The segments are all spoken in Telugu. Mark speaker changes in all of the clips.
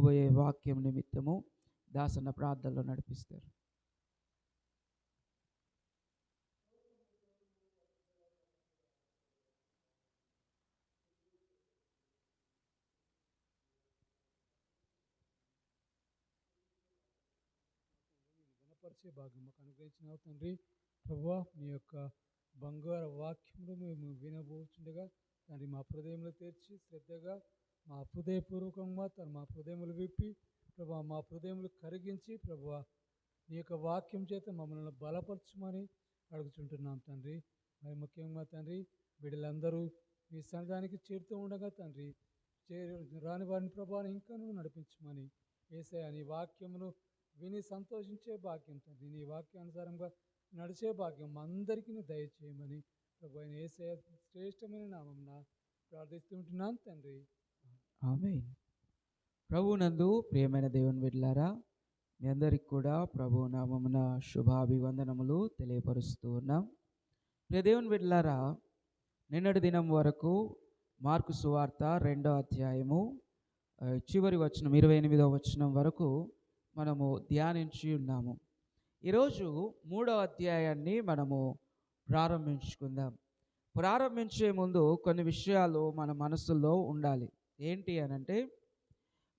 Speaker 1: పలుకబోయే వాక్యం నిమిత్తము దాసన్న ప్రార్థనలో నడిపిస్తారు.
Speaker 2: గణపరిచే భాగ్యం మాకు అనుగ్రహించిన తండ్రి ప్రభువా, మీ యొక్క బంగారు వాక్యములు మేము వినబోచుండగా తండ్రి మా హృదయంలో తెరిచి శ్రద్ధగా మా హృదయపూర్వకంగా మా హృదయములు విప్పి ప్రభా మా హృదయములు కరిగించి ప్రభువా నీ యొక్క వాక్యం చేత మమ్మల్ని బలపరచమని అడుగుచుంటున్నాం తండ్రి. మరి ముఖ్యంగా తండ్రి బిడ్డలందరూ మీ సన్నిధానికి చేరుతూ ఉండగా తండ్రి రాని వారిని ప్రభావం ఇంకా నువ్వు నడిపించమని యేసయ్య నీ వాక్యమును విని సంతోషించే భాగ్యం తండ్రి, నీ వాక్యానుసారంగా నడిచే భాగ్యం అందరికీ దయచేయమని ప్రభు అయిన యేసయ్య శ్రేష్టమైన నామమున ప్రార్థిస్తుంటున్నాను తండ్రి.
Speaker 1: ఆమేన్. ప్రభువునందు ప్రియమైన దేవుని బిడ్డలారా, మీ అందరికి కూడా ప్రభు నామమున శుభాభివందనములు తెలియపరుస్తూ ఉన్నాం. ప్రియ దేవుని బిడ్డలారా, నిన్నటి దినం వరకు మార్కు సువార్త 2వ అధ్యాయము చివరి వచనం 28వ వచనం వరకు మనము ధ్యానించి ఉన్నాము. ఈరోజు 3వ అధ్యాయాన్ని మనము ప్రారంభించుకుందాం. ప్రారంభించే ముందు కొన్ని విషయాలు మన మనసులో ఉండాలి. ఏంటి అనంటే,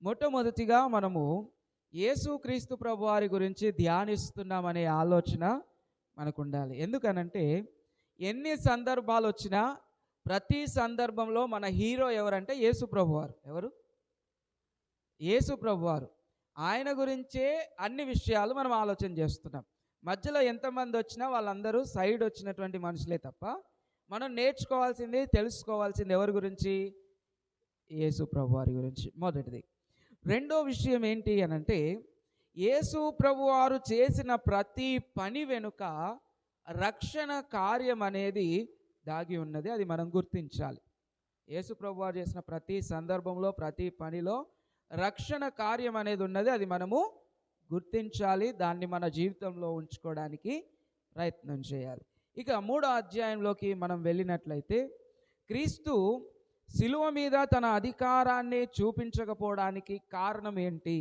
Speaker 1: మొట్టమొదటిగా మనము యేసుక్రీస్తు ప్రభు వారి గురించి ధ్యానిస్తున్నామనే ఆలోచన మనకు ఉండాలి. ఎందుకనంటే ఎన్ని సందర్భాలు వచ్చినా ప్రతి సందర్భంలో మన హీరో ఎవరంటే యేసు ప్రభువారు. ఎవరు? యేసు ప్రభువారు. ఆయన గురించే అన్ని విషయాలు మనం ఆలోచన చేస్తున్నాం. మధ్యలో ఎంతమంది వచ్చినా వాళ్ళందరూ సైడ్ వచ్చినటువంటి మనుషులే తప్ప మనం నేర్చుకోవాల్సింది, తెలుసుకోవాల్సింది ఎవరి గురించి? యేసు ప్రభువారి గురించి మొదటిది. రెండో విషయం ఏంటి అనంటే, యేసు ప్రభువారు చేసిన ప్రతి పని వెనుక రక్షణ కార్యం అనేది దాగి ఉన్నది. అది మనం గుర్తించాలి. యేసు ప్రభువారు చేసిన ప్రతి సందర్భంలో, ప్రతి పనిలో రక్షణ కార్యం అనేది ఉన్నది. అది మనము గుర్తించాలి. దాన్ని మన జీవితంలో ఉంచుకోవడానికి ప్రయత్నం చేయాలి. ఇక 3వ అధ్యాయంలోకి మనం వెళ్ళినట్లయితే, క్రీస్తు శిలువ మీద తన అధికారాన్ని చూపించకపోవడానికి కారణం ఏంటి?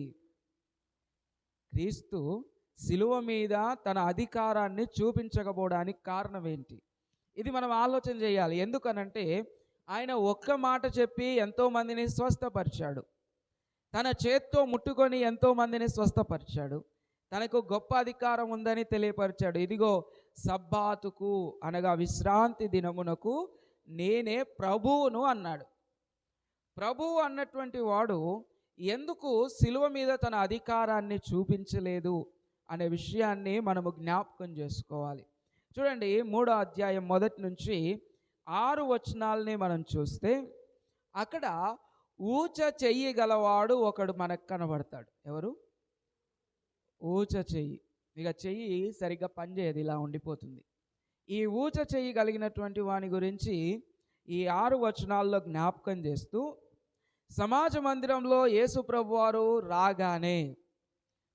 Speaker 1: క్రీస్తు శిలువ మీద తన అధికారాన్ని చూపించకపోవడానికి కారణం ఏంటి? ఇది మనం ఆలోచన చేయాలి. ఎందుకనంటే ఆయన ఒక్క మాట చెప్పి ఎంతోమందిని స్వస్థపరిచాడు. తన చేత్తో ముట్టుకొని ఎంతోమందిని స్వస్థపరిచాడు. తనకు గొప్ప అధికారం ఉందని తెలియపరిచాడు. ఇదిగో సబ్బాతుకు అనగా విశ్రాంతి దినమునకు నేనే ప్రభువును అన్నాడు. ప్రభువు అన్నటువంటి వాడు ఎందుకు శిలువ మీద తన అధికారాన్ని చూపించలేదు అనే విషయాన్ని మనము జ్ఞాపకం చేసుకోవాలి. చూడండి, 3వ అధ్యాయం మొదటి నుంచి 6 వచనాలని మనం చూస్తే అక్కడ ఊచ చెయ్యి గలవాడు ఒకడు మనకు కనబడతాడు. ఎవరు? ఊచ చెయ్యి. ఇక చెయ్యి సరిగ్గా పనిచేయదు, ఇలా ఉండిపోతుంది. ఈ ఊచ చెయ్యి కలిగినటువంటి వాని గురించి ఈ 6 వచనాల్లో జ్ఞాపకం చేస్తూ, సమాజ మందిరంలో యేసు ప్రభువారు రాగానే,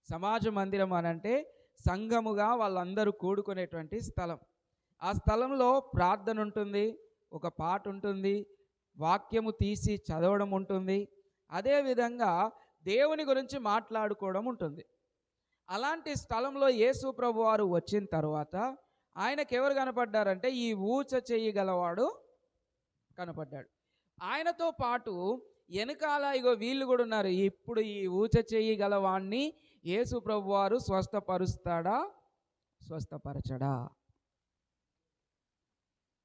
Speaker 1: సమాజ మందిరం అనంటే సంఘముగా వాళ్ళందరూ కూడుకునేటువంటి స్థలం. ఆ స్థలంలో ప్రార్థన ఉంటుంది, ఒక పాట ఉంటుంది, వాక్యము తీసి చదవడం ఉంటుంది, అదేవిధంగా దేవుని గురించి మాట్లాడుకోవడం ఉంటుంది. అలాంటి స్థలంలో యేసు ప్రభువారు వచ్చిన తర్వాత ఆయనకు ఎవరు కనపడ్డారంటే ఈ ఊచ చెయ్యి గలవాడు కనపడ్డాడు. ఆయనతో పాటు వెనకాల ఇగో వీళ్ళు కూడా ఉన్నారు. ఇప్పుడు ఈ ఊచ చెయ్యి గలవాణ్ణి యేసు ప్రభువారు స్వస్థపరుస్తాడా, స్వస్థపరచడా?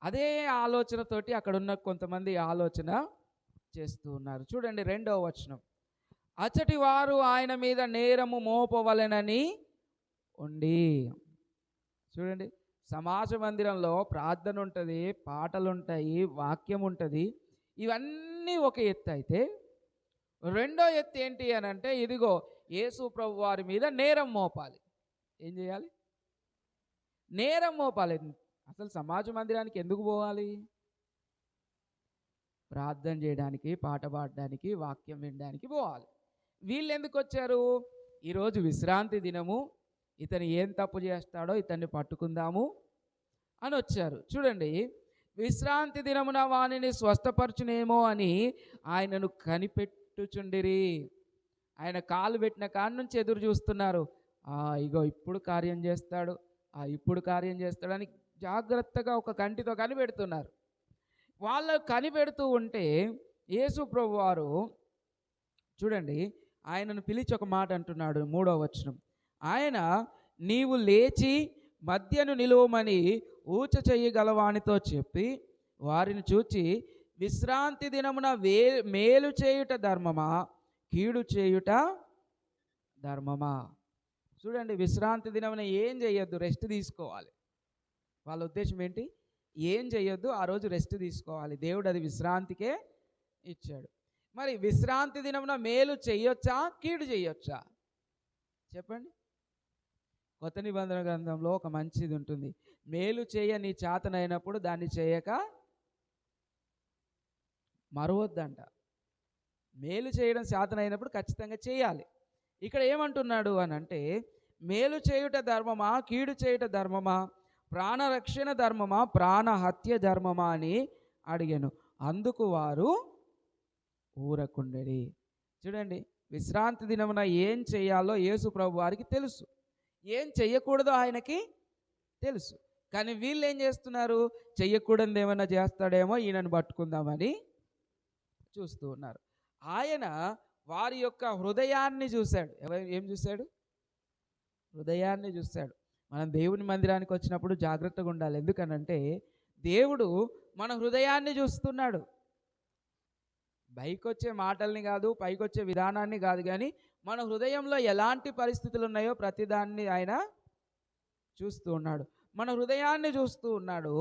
Speaker 1: అదే ఆలోచనతోటి అక్కడ ఉన్న కొంతమంది ఆలోచన చేస్తూ ఉన్నారు. చూడండి 2వ వచనం, అచ్చటి వారు ఆయన మీద నేరము మోపవలెనని ఉండి. చూడండి, సమాజ మందిరంలో ప్రార్థన ఉంటుంది, పాటలు ఉంటాయి, వాక్యం ఉంటుంది, ఇవన్నీ ఒక ఎత్తు అయితే రెండో ఎత్తు ఏంటి అని అంటే, ఇదిగో యేసు ప్రభు వారి మీద నేరం మోపాలి. ఏం చేయాలి? నేరం మోపాలి. అసలు సమాజ మందిరానికి ఎందుకు పోవాలి? ప్రార్థన చేయడానికి, పాట పాడడానికి, వాక్యం వినడానికి పోవాలి. వీళ్ళు ఎందుకు వచ్చారు? ఈరోజు విశ్రాంతి దినము, ఇతను ఏం తప్పు చేస్తాడో ఇతన్ని పట్టుకుందాము అని వచ్చారు. చూడండి, విశ్రాంతి దినమున వానిని స్వస్థపరచునేమో అని ఆయనను కనిపెట్టుచుండిరి. ఆయన కాలు పెట్టిన కాడి నుంచి ఎదురు చూస్తున్నారు. ఇగో ఇప్పుడు కార్యం చేస్తాడు, ఇప్పుడు కార్యం చేస్తాడని జాగ్రత్తగా ఒక కంటితో కనిపెడుతున్నారు. వాళ్ళు కనిపెడుతూ ఉంటే యేసు ప్రభు వారు చూడండి, ఆయనను పిలిచి ఒక మాట అంటున్నాడు. 3వ వచనం, ఆయన నీవు లేచి మధ్యను నిలువమని ఊచ చెయ్యగలవానితో చెప్పి వారిని చూచి, విశ్రాంతి దినమున మేలు చేయుట ధర్మమా, కీడు చేయుట ధర్మమా? చూడండి, విశ్రాంతి దినమున ఏం చేయొద్దు, రెస్ట్ తీసుకోవాలి. వాళ్ళ ఉద్దేశం ఏంటి? ఏం చేయొద్దు, ఆ రోజు రెస్ట్ తీసుకోవాలి. దేవుడు అది విశ్రాంతికే ఇచ్చాడు. మరి విశ్రాంతి దినమున మేలు చేయొచ్చా, కీడు చేయొచ్చా? చెప్పండి. కొత్త నిబంధన గ్రంథంలో ఒక మంచిది ఉంటుంది, మేలు చేయ నీ చేతనైనప్పుడు దాన్ని చేయక మరవద్దంట. మేలు చేయడం చేతనైనప్పుడు ఖచ్చితంగా చేయాలి. ఇక్కడ ఏమంటున్నాడు అని అంటే, మేలు చేయుట ధర్మమా, కీడు చేయుట ధర్మమా, ప్రాణరక్షణ ధర్మమా, ప్రాణహత్య ధర్మమా అని అడిగాను. అందుకు వారు ఊరకుండెడి. చూడండి, విశ్రాంతి దినమున ఏం చేయాలో యేసు ప్రభు వారికి తెలుసు, ఏం చెయ్యకూడదో ఆయనకి తెలుసు. కానీ వీళ్ళు ఏం చేస్తున్నారు? చెయ్యకూడదు ఏమైనా చేస్తాడేమో ఈయనను పట్టుకుందామని చూస్తూ ఉన్నారు. ఆయన వారి యొక్క హృదయాన్ని చూశాడు. ఏం చూశాడు? హృదయాన్ని చూశాడు. మనం దేవుని మందిరానికి వచ్చినప్పుడు జాగ్రత్తగా ఉండాలి. ఎందుకనంటే దేవుడు మన హృదయాన్ని చూస్తున్నాడు. పైకొచ్చే మాటల్ని కాదు, పైకొచ్చే విధానాన్ని కాదు, కానీ మన హృదయంలో ఎలాంటి పరిస్థితులు ఉన్నాయో ప్రతిదాన్ని ఆయన చూస్తూ ఉన్నాడు. మన హృదయాన్ని చూస్తూ ఉన్నాడు.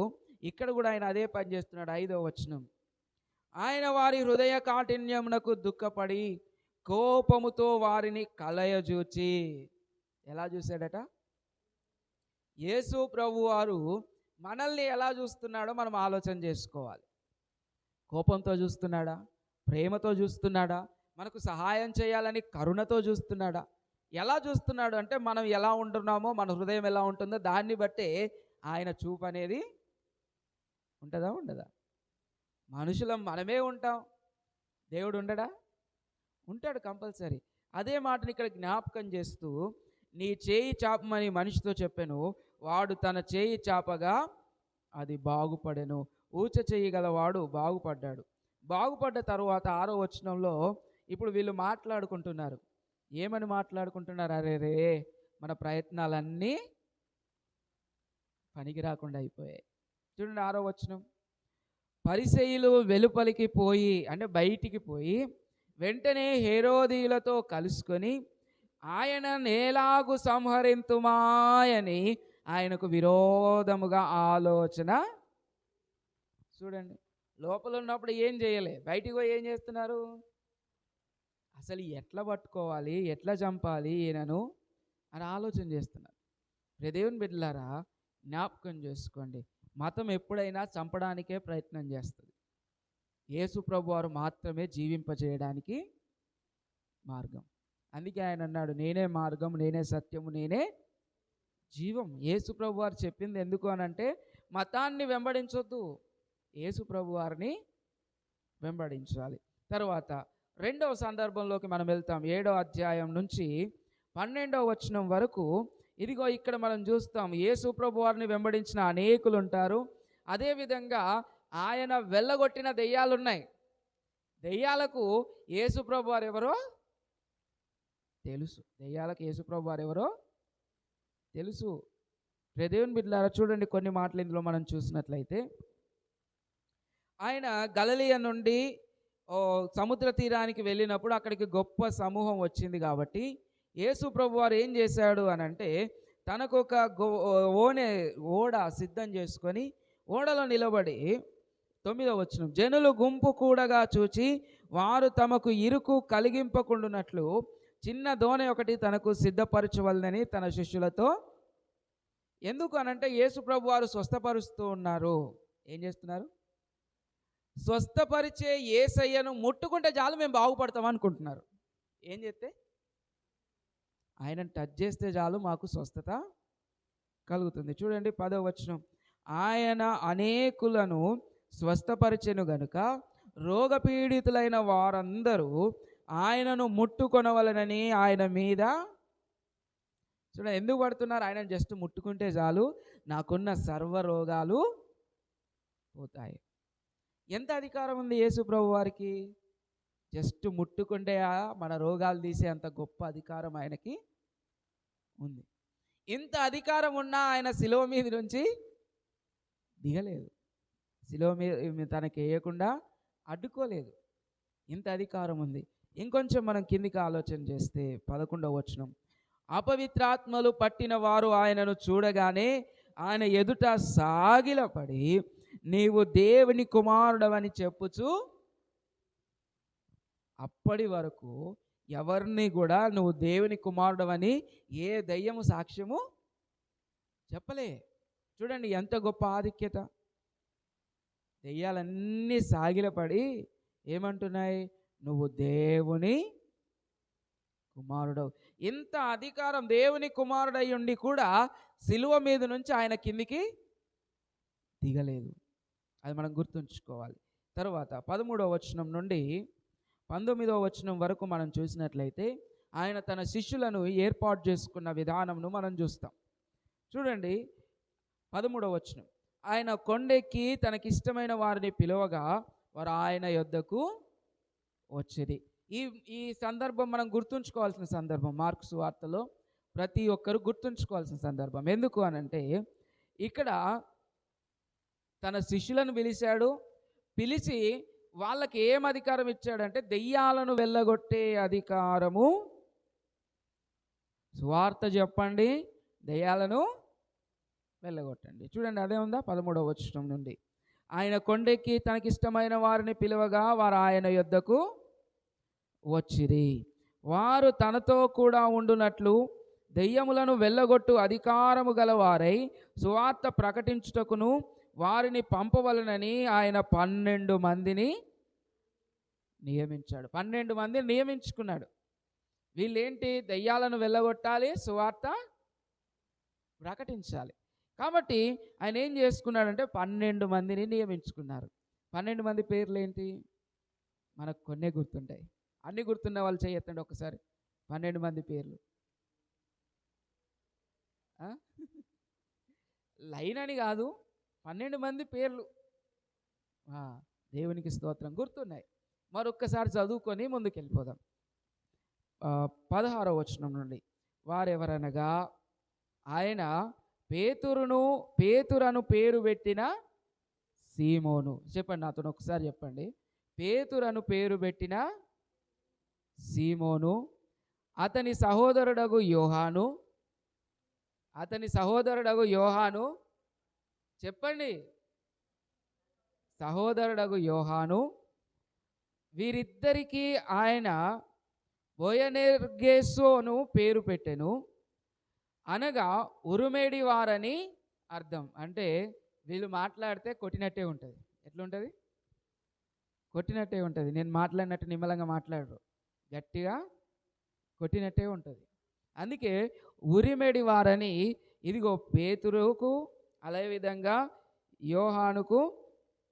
Speaker 1: ఇక్కడ కూడా ఆయన అదే పని చేస్తున్నాడు. 5వ వచనం, ఆయన వారి హృదయ కాఠిన్యమునకు దుఃఖపడి కోపముతో వారిని కలయజూచి. ఎలా చూశాడట? యేసు ప్రభు వారు మనల్ని ఎలా చూస్తున్నాడో మనం ఆలోచన చేసుకోవాలి. కోపంతో చూస్తున్నాడా? ప్రేమతో చూస్తున్నాడా? మనకు సహాయం చేయాలని కరుణతో చూస్తున్నాడా? ఎలా చూస్తున్నాడు అంటే, మనం ఎలా ఉంటున్నామో, మన హృదయం ఎలా ఉంటుందో దాన్ని బట్టే ఆయన చూపు అనేది ఉంటుందా ఉండదా? మనుషులం మనమే ఉంటాం, దేవుడు ఉండడా? ఉంటాడు కంపల్సరీ. అదే మాటని ఇక్కడ జ్ఞాపకం చేస్తూ, నీ చేయి చాపమని మనిషితో చెప్పాను, వాడు తన చేయి చాపగా అది బాగుపడెను. ఊచ చేయగలవాడు బాగుపడ్డాడు. బాగుపడ్డ తరువాత 6వ వచనంలో ఇప్పుడు వీళ్ళు మాట్లాడుకుంటున్నారు. ఏమని మాట్లాడుకుంటున్నారు? అరే రే, మన ప్రయత్నాలన్నీ పనికి రాకుండా అయిపోయాయి. చూడండి 6వ వచనం, పరిసయ్యులు వెలుపలికి పోయి, అంటే బయటికి పోయి, వెంటనే హేరోదీయులతో కలుసుకొని ఆయన నేలాగు సంహరింతుమాయని ఆయనకు విరోధముగా ఆలోచన. చూడండి, లోపల ఉన్నప్పుడు ఏం చేయలే, బయటికి పోయి ఏం చేస్తున్నారు? అసలు ఎట్లా పట్టుకోవాలి, ఎట్లా చంపాలి ఈయనను అని ఆలోచన చేస్తున్నారు. దేవుని బిడ్డలారా, జ్ఞాపకం చేసుకోండి, మతం ఎప్పుడైనా చంపడానికే ప్రయత్నం చేస్తుంది. యేసు ప్రభు వారు మాత్రమే జీవింపజేయడానికి మార్గం. అందుకే ఆయన అన్నాడు, నేనే మార్గం, నేనే సత్యము, నేనే జీవం. యేసు ప్రభు వారు చెప్పింది ఎందుకు అనంటే, మతాన్ని వెంబడించొద్దు, యేసు ప్రభు వారిని వెంబడించాలి. తర్వాత 2వ సందర్భంలోకి మనం వెళ్తాం. 7వ అధ్యాయం నుంచి 12వ వచనం వరకు. ఇదిగో ఇక్కడ మనం చూస్తాం, యేసు ప్రభు వారిని వెంబడించిన అనేకులు ఉంటారు. అదేవిధంగా ఆయన వెళ్ళగొట్టిన దెయ్యాలు ఉన్నాయి. దెయ్యాలకు యేసు ప్రభు వారు ఎవరో తెలుసు. దెయ్యాలకు యేసు ప్రభు వారు ఎవరో తెలుసు. దేవుని బిడ్డలారా, చూడండి కొన్ని మాటలు ఇందులో మనం చూసినట్లయితే, ఆయన గలిలయ నుండి సముద్ర తీరానికి వెళ్ళినప్పుడు అక్కడికి గొప్ప సమూహం వచ్చింది కాబట్టి యేసు ప్రభు వారు ఏం చేశాడు అని అంటే, తనకు ఒక ఓడ సిద్ధం చేసుకొని ఓడలో నిలబడి 9వ వచనం, జనులు గుంపు కూడగా చూచి వారు తమకు ఇరుకు కలిగింపకుండునట్లు చిన్న దోణి ఒకటి తనకు సిద్ధపరచవలనని తన శిష్యులతో. ఎందుకు అనంటే, యేసు ప్రభు వారు స్వస్థపరుస్తూ ఉన్నారు. ఏం చేస్తున్నారు? స్వస్థపరిచే యేసయ్యను ముట్టుకుంటే చాలు మేము బాగుపడతాం అనుకుంటున్నారు. ఏం చేస్తే? ఆయనను టచ్ చేస్తే చాలు మాకు స్వస్థత కలుగుతుంది. చూడండి 10వ వచనం, ఆయన అనేకులను స్వస్థపరిచెను గనుక రోగపీడితులైన వారందరూ ఆయనను ముట్టుకొనవలనని ఆయన మీద చూడండి ఎందుకు పడుతున్నారు. ఆయనను జస్ట్ ముట్టుకుంటే చాలు నాకున్న సర్వ రోగాలు పోతాయి. ఎంత అధికారం ఉంది యేసు ప్రభు వారికి. జస్ట్ ముట్టుకుంటే మన రోగాలు తీసే అంత గొప్ప అధికారం ఆయనకి ఉంది. ఇంత అధికారం ఉన్నా ఆయన శిలువ మీద నుంచి దిగలేదు. శిలువ మీద తనకి వేయకుండా అడ్డుకోలేదు. ఇంత అధికారం ఉంది. ఇంకొంచెం మనం కిందికి ఆలోచన చేస్తే 11వ వచనం, అపవిత్రాత్మలు పట్టిన వారు ఆయనను చూడగానే ఆయన ఎదుట సాగిలపడి నీవు దేవుని కుమారుడవని చెప్పుచు, అప్పటి వరకు ఎవరిని కూడా నువ్వు దేవుని కుమారుడవని ఏ దయ్యము సాక్ష్యము చెప్పలే. చూడండి ఎంత గొప్ప ఆధిక్యత. దెయ్యాలన్నీ సాగిలపడి ఏమంటున్నాయి, నువ్వు దేవుని కుమారుడు. ఇంత అధికారం దేవుని కుమారుడై ఉండి కూడా సిలువ మీద నుంచి ఆయన కిందికి దిగలేదు. అది మనం గుర్తుంచుకోవాలి. తర్వాత 13వ వచనం నుండి 19వ వచనం వరకు మనం చూసినట్లయితే ఆయన తన శిష్యులను ఏర్పాటు చేసుకున్న విధానంను మనం చూస్తాం. చూడండి 13వ వచనం, ఆయన కొండెక్కి తనకిష్టమైన వారిని పిలువగా వారు ఆయన యొద్దకు వచ్చిరి. ఈ సందర్భం మనం గుర్తుంచుకోవాల్సిన సందర్భం. మార్కు సువార్తలో ప్రతి ఒక్కరు గుర్తుంచుకోవాల్సిన సందర్భం. ఎందుకు అనంటే ఇక్కడ తన శిష్యులను పిలిచాడు. పిలిచి వాళ్ళకి ఏం అధికారం ఇచ్చాడంటే దెయ్యాలను వెళ్ళగొట్టే అధికారము. సువార్త చెప్పండి, దెయ్యాలను వెళ్ళగొట్టండి. చూడండి అదే ఉందా 13వ వచనం నుండి, ఆయన కొండెక్కి తనకిష్టమైన వారిని పిలువగా వారు ఆయన యొద్దకు వచ్చిరి. వారు తనతో కూడా ఉండునట్లు దెయ్యములను వెళ్ళగొట్టు అధికారము గలవారై సువార్త ప్రకటించుటకును వారిని పంపవలనని ఆయన 12 మందిని నియమించాడు. 12 మందిని నియమించుకున్నాడు. వీళ్ళేంటి, దెయ్యాలను వెళ్ళగొట్టాలి, సువార్త ప్రకటించాలి. కాబట్టి ఆయన ఏం చేసుకున్నాడంటే 12 మందిని నియమించుకున్నారు. 12 మంది పేర్లు ఏంటి, మనకు కొన్నే గుర్తుంటాయి. అన్ని గుర్తున్న వాళ్ళు చేయొద్దండి ఒకసారి. 12 మంది పేర్లు లైన్ అని కాదు, 12 మంది పేర్లు. దేవునికి స్తోత్రం, గుర్తున్నాయి. మరొక్కసారి చదువుకొని ముందుకు వెళ్ళిపోదాం. 16వ వచనం నుండి, వారెవరనగా ఆయన పేతురను పేరు పెట్టిన సీమోను. చెప్పండి నాతో ఒకసారి చెప్పండి. పేతురను పేరు పెట్టిన సీమోను, అతని సహోదరుడగు యోహాను. చెప్పండి, సహోదరుడగు యోహాను. వీరిద్దరికీ ఆయన బోయనెర్గేసోను పేరు పెట్టెను, అనగా ఉరుమేడి వారని అర్థం. అంటే వీళ్ళు మాట్లాడితే కొట్టినట్టే ఉంటుంది. ఎట్లుంటుంది, కొట్టినట్టే ఉంటుంది. నేను మాట్లాడినట్టు నిమ్మలంగా మాట్లాడరు, గట్టిగా కొట్టినట్టే ఉంటుంది. అందుకే ఉరిమెడి వారని ఇదిగో పేతురుకు అదేవిధంగా యోహానుకు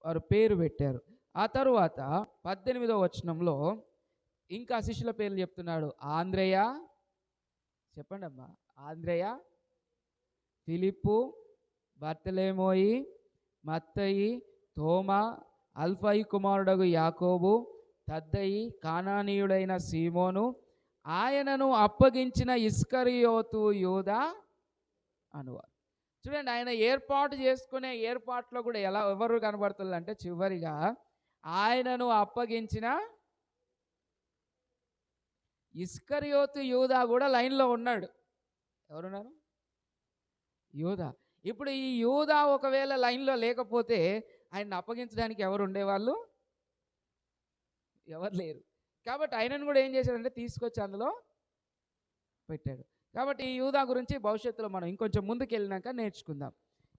Speaker 1: వారు పేరు పెట్టారు. ఆ తరువాత 18వ వచనంలో ఇంకా శిష్యుల పేర్లు చెప్తున్నాడు. ఆంద్రేయ, చెప్పండి అమ్మా, ఆంద్రేయ, ఫిలిప్పు, బర్తలేమోయి, మత్తయి, తోమా, అల్ఫయి కుమారుడగు యాకోబు, తద్దయి, కానానీయుడైన సీమోను, ఆయనను అప్పగించిన ఇస్కరియోతు యూదా అనువారు. చూడండి, ఆయన ఏర్పాటు చేసుకునే ఏర్పాట్లో కూడా ఎవరు కనబడుతుందంటే చివరిగా ఆయనను అప్పగించిన ఇస్కరియోతు యూదా కూడా లైన్లో ఉన్నాడు. ఎవరున్నారు, యూదా. ఇప్పుడు ఈ యూదా ఒకవేళ లైన్లో లేకపోతే ఆయన్ని అప్పగించడానికి ఎవరు ఉండేవాళ్ళు, ఎవరు లేరు. కాబట్టి ఆయనను కూడా ఏం చేశాడంటే తీసుకొచ్చి అందులో పెట్టాడు. కాబట్టి ఈ యూదా గురించి భవిష్యత్తులో మనం ఇంకొంచెం ముందుకు వెళ్ళినాక నేర్చుకుందాం.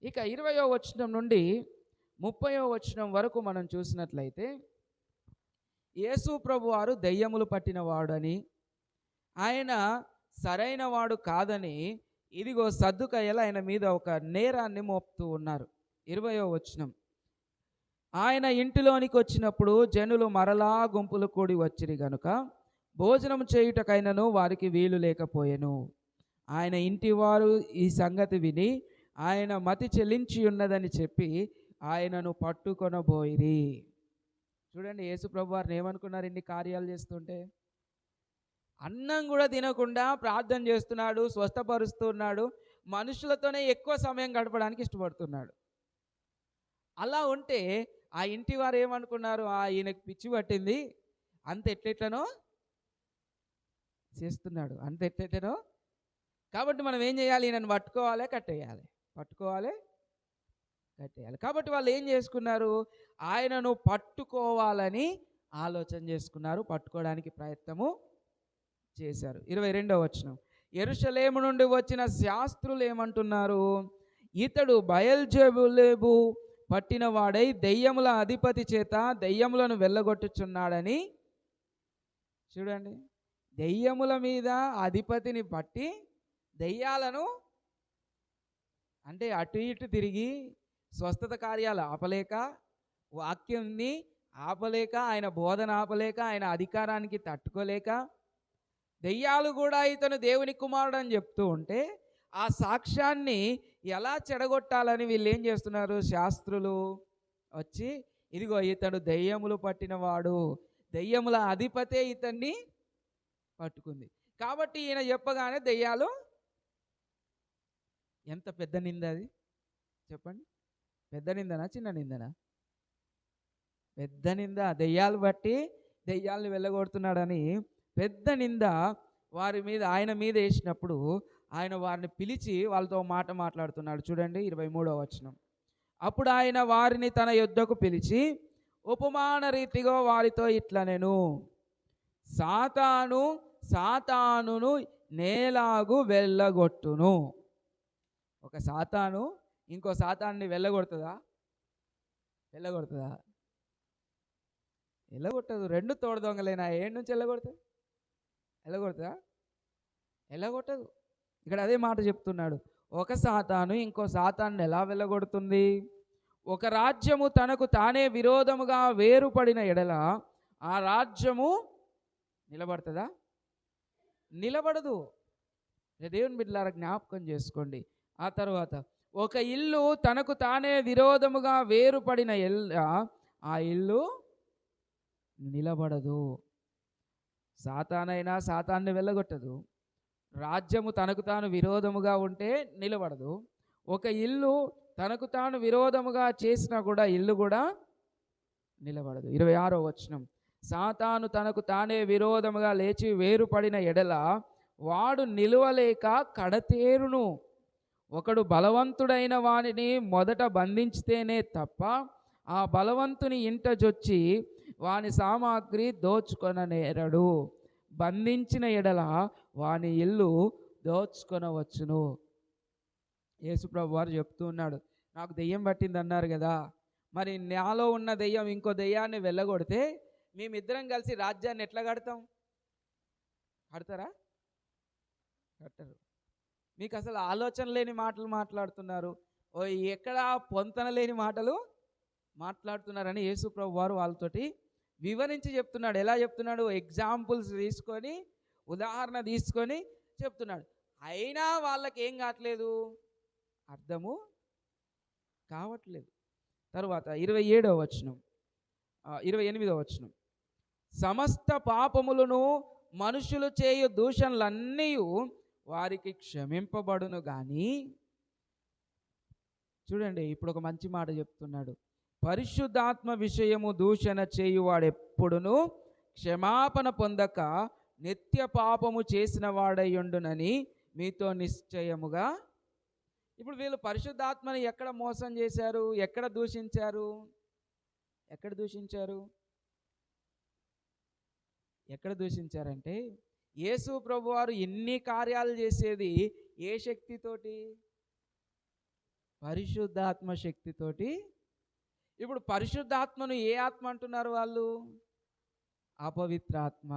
Speaker 1: ఇక 20వ వచనం నుండి 30వ వచనం వరకు మనం చూసినట్లయితే యేసు ప్రభు వారు దెయ్యములు పట్టిన వాడని, ఆయన సరైన వాడు కాదని ఇదిగో సద్దుకయ్యలు ఆయన మీద ఒక నేరాన్ని మోపుతూ ఉన్నారు. 20వ వచనం, ఆయన ఇంటిలోనికి వచ్చినప్పుడు జనులు మరలా గుంపులు కూడి వచ్చిరి గనుక భోజనం చేయుటకైనను వారికి వీలు లేకపోయెను. ఆయన ఇంటివారు ఈ సంగతి విని ఆయన మతి చెల్లించి ఉన్నదని చెప్పి ఆయనను పట్టుకొనబోయిరి. చూడండి, యేసు ప్రభు వారిని ఏమనుకున్నారు ఇన్ని కార్యాలు చేస్తుంటే? అన్నం కూడా తినకుండా ప్రార్థన చేస్తున్నాడు, స్వస్థపరుస్తున్నాడు, మనుషులతోనే ఎక్కువ సమయం గడపడానికి ఇష్టపడుతున్నాడు. అలా ఉంటే ఆ ఇంటి వారు ఏమనుకున్నారు? ఈయనకి పిచ్చి పట్టింది, అంత ఎట్లెట్లనో చేస్తున్నాడు, అంత ఎట్లెట్లనో. కాబట్టి మనం ఏం చేయాలి? ఈయనను పట్టుకోవాలి, కట్టేయాలి, పట్టుకోవాలి, కట్టేయాలి. కాబట్టి వాళ్ళు ఏం చేసుకున్నారు? ఆయనను పట్టుకోవాలని ఆలోచన చేసుకున్నారు, పట్టుకోవడానికి ప్రయత్నము చేశారు. 22వ వచనం, యెరూషలేము నుండి వచ్చిన శాస్త్రులు ఏమంటున్నారు? ఇతడు బయల్జెబూలు పట్టిన వాడై దెయ్యముల అధిపతి చేత దెయ్యములను వెళ్ళగొట్టుచున్నాడని. చూడండి, దెయ్యముల మీద అధిపతిని పట్టి దెయ్యాలను అంటే అటు ఇటు తిరిగి స్వస్థత కార్యాలు ఆపలేక, వాక్యంని ఆపలేక, ఆయన బోధన ఆపలేక, ఆయన అధికారానికి తట్టుకోలేక, దెయ్యాలు కూడా ఇతను దేవుని కుమారుడు అని చెప్తూ ఉంటే ఆ సాక్ష్యాన్ని ఎలా చెడగొట్టాలని వీళ్ళు ఏం చేస్తున్నారు? శాస్త్రులు వచ్చి, ఇదిగో ఇతడు దెయ్యములు పట్టినవాడు, దెయ్యముల అధిపతే ఇతన్ని పట్టుకుంది, కాబట్టి ఈయన చెప్పగానే దెయ్యాలు. ఎంత పెద్ద నింద అది చెప్పండి. పెద్ద నిందనా చిన్న నిందనా? పెద్ద నింద. దెయ్యాలు బట్టి దెయ్యాలను వెళ్ళగొడుతున్నాడని పెద్ద నింద వారి మీద, ఆయన మీద వేసినప్పుడు ఆయన వారిని పిలిచి వాళ్ళతో మాట మాట్లాడుతున్నాడు. చూడండి 23వ వచనం, అప్పుడు ఆయన వారిని తన యొద్దకు పిలిచి ఉపమాన రీతిగా వారితో ఇట్లనెను, సాతాను సాతానును నేలాగు వెళ్ళగొట్టును. ఒక సాతాను ఇంకో సాతాన్ని వెళ్ళగొడుతుందా? వెళ్ళగొడుతుందా? వెళ్ళగొట్టదు. రెండు తోడు దొంగలేనా? ఏడు నుంచి వెళ్ళగొడుతుంది? వెళ్ళగొడుతుందా? వెళ్ళగొట్టదు. ఇక్కడ అదే మాట చెప్తున్నాడు. ఒక సాతాను ఇంకో సాతాన్ని ఎలా వెళ్ళగొడుతుంది? ఒక రాజ్యము తనకు తానే విరోధముగా వేరుపడిన ఎడల ఆ రాజ్యము నిలబడుతుందా? నిలబడదు. దేవుని బిడ్డలారా జ్ఞాపకం చేసుకోండి. ఆ తర్వాత, ఒక ఇల్లు తనకు తానే విరోధముగా వేరుపడిన ఆ ఇల్లు నిలబడదు. సాతానైనా సాతాన్ని వెళ్ళగొట్టదు. రాజ్యము తనకు తాను విరోధముగా ఉంటే నిలబడదు. ఒక ఇల్లు తనకు తాను విరోధముగా చేసినా కూడా ఇల్లు కూడా నిలబడదు. 26వ వచనం, సాతాను తనకు తానే విరోధముగా లేచి వేరుపడిన ఎడల వాడు నిలువలేక కడతేరును. ఒకడు బలవంతుడైన వానిని మొదట బంధించితేనే తప్ప ఆ బలవంతుని ఇంట జొచ్చి వాని సామాగ్రి దోచుకొననేరడు. బంధించిన ఎడల వాని ఇల్లు దోచుకొనవచ్చును. యేసుప్రభు వారు చెప్తూ ఉన్నాడు, నాకు దెయ్యం పట్టింది అన్నారు కదా, మరి నాలో ఉన్న దెయ్యం ఇంకో దెయ్యాన్ని వెళ్ళగొడితే మేమిద్దరం కలిసి రాజ్యాన్ని ఎట్లా కడతాం? కడతారా? కట్టరు. మీకు అసలు ఆలోచన లేని మాటలు మాట్లాడుతున్నారు, ఎక్కడ పొంతన లేని మాటలు మాట్లాడుతున్నారని యేసుప్రభు వారు వాళ్ళతోటి వివరించి చెప్తున్నాడు. ఎలా చెప్తున్నాడు? ఎగ్జాంపుల్స్ తీసుకొని, ఉదాహరణ తీసుకొని చెప్తున్నాడు. అయినా వాళ్ళకి ఏం కావట్లేదు, అర్థము కావట్లేదు. తరువాత 27వ వచనం, 28వ వచనం, సమస్త పాపములను మనుషులు చేయు దూషణలన్నీ వారికి క్షమింపబడును గాని. చూడండి, ఇప్పుడు ఒక మంచి మాట చెప్తున్నాడు. పరిశుద్ధాత్మ విషయము దూషణ చేయువాడెప్పుడును క్షమాపణ పొందక నిత్య పాపము చేసిన వాడయ్యుండునని మీతో నిశ్చయముగా. ఇప్పుడు వీళ్ళు పరిశుద్ధాత్మని ఎక్కడ మోసం చేశారు? ఎక్కడ దూషించారు? ఎక్కడ దూషించారు? ఎక్కడ దూషించారంటే, యేసు ప్రభువారు ఎన్ని కార్యాలు చేసేది ఏ శక్తితోటి? పరిశుద్ధాత్మ శక్తితోటి. ఇప్పుడు పరిశుద్ధాత్మను ఏ ఆత్మ అంటున్నారు వాళ్ళు? అపవిత్రాత్మ,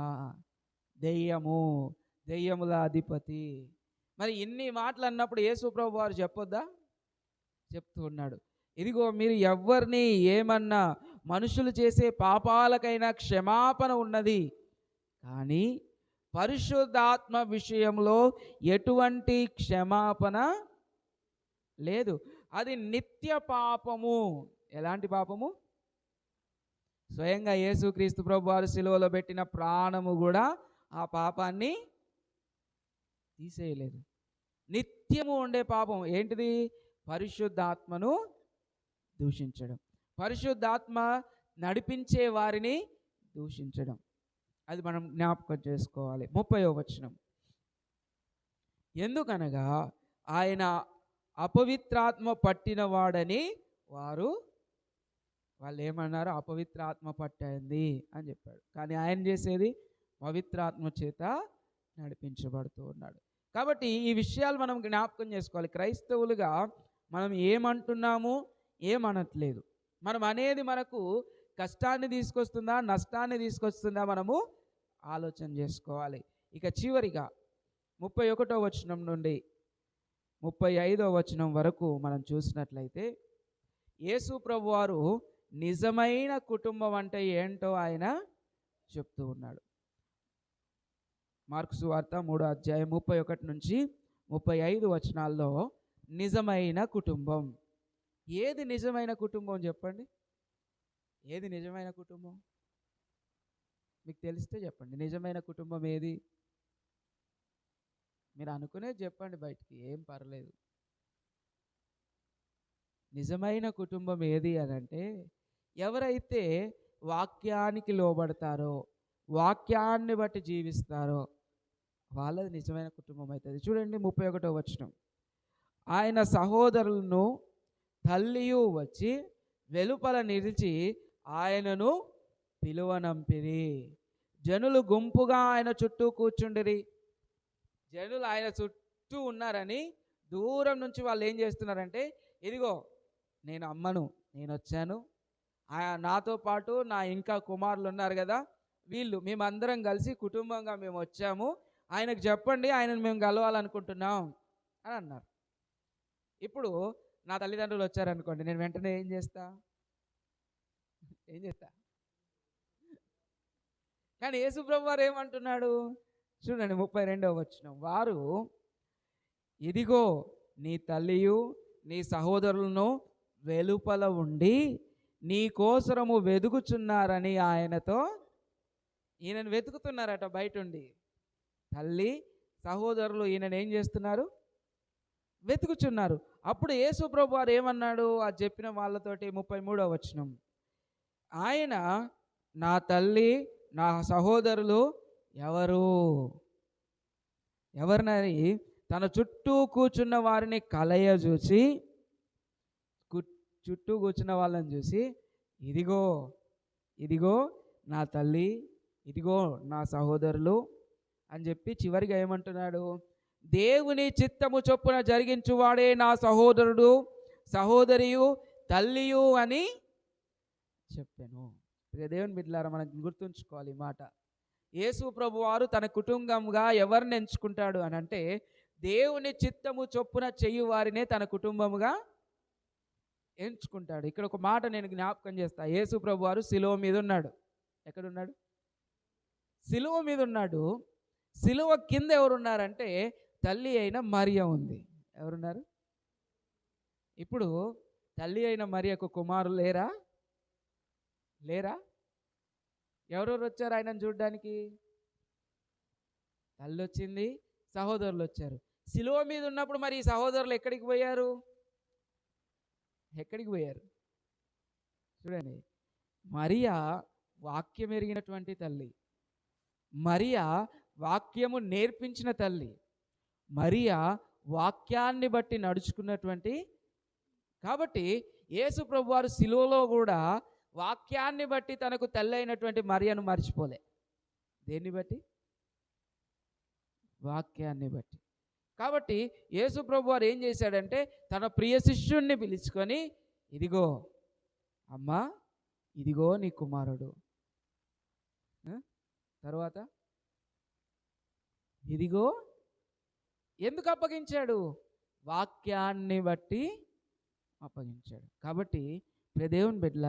Speaker 1: దెయ్యము, దెయ్యముల అధిపతి. మరి ఇన్ని మాటలు అన్నప్పుడు యేసు ప్రభు వారు చెప్పొద్దా? చెప్తూ ఉన్నాడు, ఇదిగో మీరు ఎవరిని ఏమన్నా మనుషులు చేసే పాపాలకైనా క్షమాపణ ఉన్నది, కానీ పరిశుద్ధాత్మ విషయంలో ఎటువంటి క్షమాపణ లేదు. అది నిత్య పాపము. ఎలాంటి పాపము? స్వయంగా యేసుక్రీస్తు ప్రభు వారు శిలువలో పెట్టిన ప్రాణము కూడా ఆ పాపాన్ని తీసేయలేదు. నిత్యము ఉండే పాపం ఏంటిది? పరిశుద్ధాత్మను దూషించడం, పరిశుద్ధాత్మ నడిపించే వారిని దూషించడం. అది మనం జ్ఞాపకం చేసుకోవాలి. 30వ వచనం, ఎందుకనగా ఆయన అపవిత్రాత్మ పట్టినవాడని వాళ్ళు ఏమన్నారు? అపవిత్రాత్మ పట్టింది అని చెప్పాడు. కానీ ఆయన చేసేది పవిత్రాత్మ చేత నడిపించబడుతూ ఉన్నాడు. కాబట్టి ఈ విషయాలు మనం జ్ఞాపకం చేసుకోవాలి. క్రైస్తవులుగా మనం ఏమంటున్నాము, ఏమనట్లేదు. మనం అనేది మనకు కష్టాన్ని తీసుకొస్తుందా, నష్టాన్ని తీసుకొస్తుందా, మనము ఆలోచన చేసుకోవాలి. ఇక చివరిగా 31వ వచనం నుండి 35వ వచనం వరకు మనం చూసినట్లయితే యేసు ప్రభు వారు నిజమైన కుటుంబం అంటే ఏంటో ఆయన చెప్తూ ఉన్నాడు. మార్కు సువార్త 3వ అధ్యాయం 31 నుంచి 35 వచనాల్లో నిజమైన కుటుంబం. ఏది నిజమైన కుటుంబం చెప్పండి? ఏది నిజమైన కుటుంబం? మీకు తెలిస్తే చెప్పండి. నిజమైన కుటుంబం ఏది? మీరు అనుకునేది చెప్పండి, బయటికి ఏం పర్లేదు. నిజమైన కుటుంబం ఏది అనంటే, ఎవరైతే వాక్యానికి లోబడతారో, వాక్యాన్ని బట్టి జీవిస్తారో వాళ్ళది నిజమైన కుటుంబం అవుతుంది. చూడండి 31వ వచనం, ఆయన సహోదరులను తల్లియు వచ్చి వెలుపల నిలిచి ఆయనను పిలువనంపిరి. జనులు గుంపుగా ఆయన చుట్టూ కూర్చుండిరి. జనులు ఆయన చుట్టూ ఉన్నారని దూరం నుంచి వాళ్ళు ఏం చేస్తున్నారంటే, ఇదిగో నేను అమ్మను, నేను వచ్చాను, నాతో పాటు నా ఇంకా కుమారులు ఉన్నారు కదా, మేమందరం కలిసి కుటుంబంగా మేము వచ్చాము, ఆయనకు చెప్పండి, ఆయనను మేము కలవాలనుకుంటున్నాం అని అన్నారు. ఇప్పుడు నా తల్లిదండ్రులు వచ్చారనుకోండి, నేను వెంటనే ఏం చేస్తా? కానీ యేసుప్రభు వారు ఏమంటున్నాడు చూడండి 32వ వచనం, వారు ఇదిగో నీ తల్లియు నీ సహోదరులను వెలుపల ఉండి నీ కోసరము వెదుకుచున్నారని ఈయనను వెతుకుతున్నారట బయట ఉండి. తల్లి సహోదరులు ఈయనను ఏం చేస్తున్నారు? వెతుకుచున్నారు. అప్పుడు యేసు ప్రభు వారు ఏమన్నాడు ఆ చెప్పిన వాళ్ళతోటి? 33వ వచనం, ఆయన నా తల్లి నా సహోదరులు ఎవరినని తన చుట్టూ కూర్చున్న వారిని కలయజూసి, చుట్టూ కూర్చున్న వాళ్ళని చూసి, ఇదిగో నా తల్లి, ఇదిగో నా సహోదరులు అని చెప్పి చివరిగా ఏమంటున్నాడు? దేవుని చిత్తము చొప్పున జరిగించువాడే నా సహోదరుడు, సహోదరియు, తల్లియు అని చెప్పాను. దేవుని బిడ్డలారా, మనం గుర్తుంచుకోవాలి ఈ మాట. యేసు ప్రభు వారు తన కుటుంబంగా ఎవరిని ఎంచుకుంటాడు అని అంటే, దేవుని చిత్తము చొప్పున చెయ్యి వారినే తన కుటుంబముగా ఎంచుకుంటాడు. ఇక్కడ ఒక మాట నేను జ్ఞాపకం చేస్తా. యేసు ప్రభు వారు శిలువ మీద ఉన్నాడు. ఎక్కడున్నాడు? శిలువ మీద ఉన్నాడు. శిలువ కింద ఎవరున్నారంటే తల్లి అయిన మరియ ఉంది. ఎవరున్నారు? ఇప్పుడు తల్లి అయిన మరియకు కుమారులు లేరా? ఎవరెవరు వచ్చారు ఆయనను చూడడానికి? తల్లి వచ్చింది, సహోదరులు వచ్చారు. శిలువ మీద ఉన్నప్పుడు మరి ఈ సహోదరులు ఎక్కడికి పోయారు? చూడండి, మరియా వాక్యం ఎరిగినటువంటి తల్లి, మరియా వాక్యము నేర్పించిన తల్లి, మరియా వాక్యాన్ని బట్టి నడుచుకున్నటువంటి. కాబట్టి యేసు ప్రభు వారు శిలువలో కూడా వాక్యాన్ని బట్టి తనకు తల్లి అయినటువంటి మరియను మర్చిపోలే. దేన్ని బట్టి? వాక్యాన్ని బట్టి. కాబట్టి యేసు ప్రభు వారు ఏం చేశాడంటే తన ప్రియ శిష్యుణ్ణి పిలుచుకొని, ఇదిగో అమ్మా, ఇదిగో నీ కుమారుడు. తర్వాత ఇదిగో, ఎందుకు అప్పగించాడు? వాక్యాన్ని బట్టి అప్పగించాడు. కాబట్టి దేవుని బిడ్డలారా,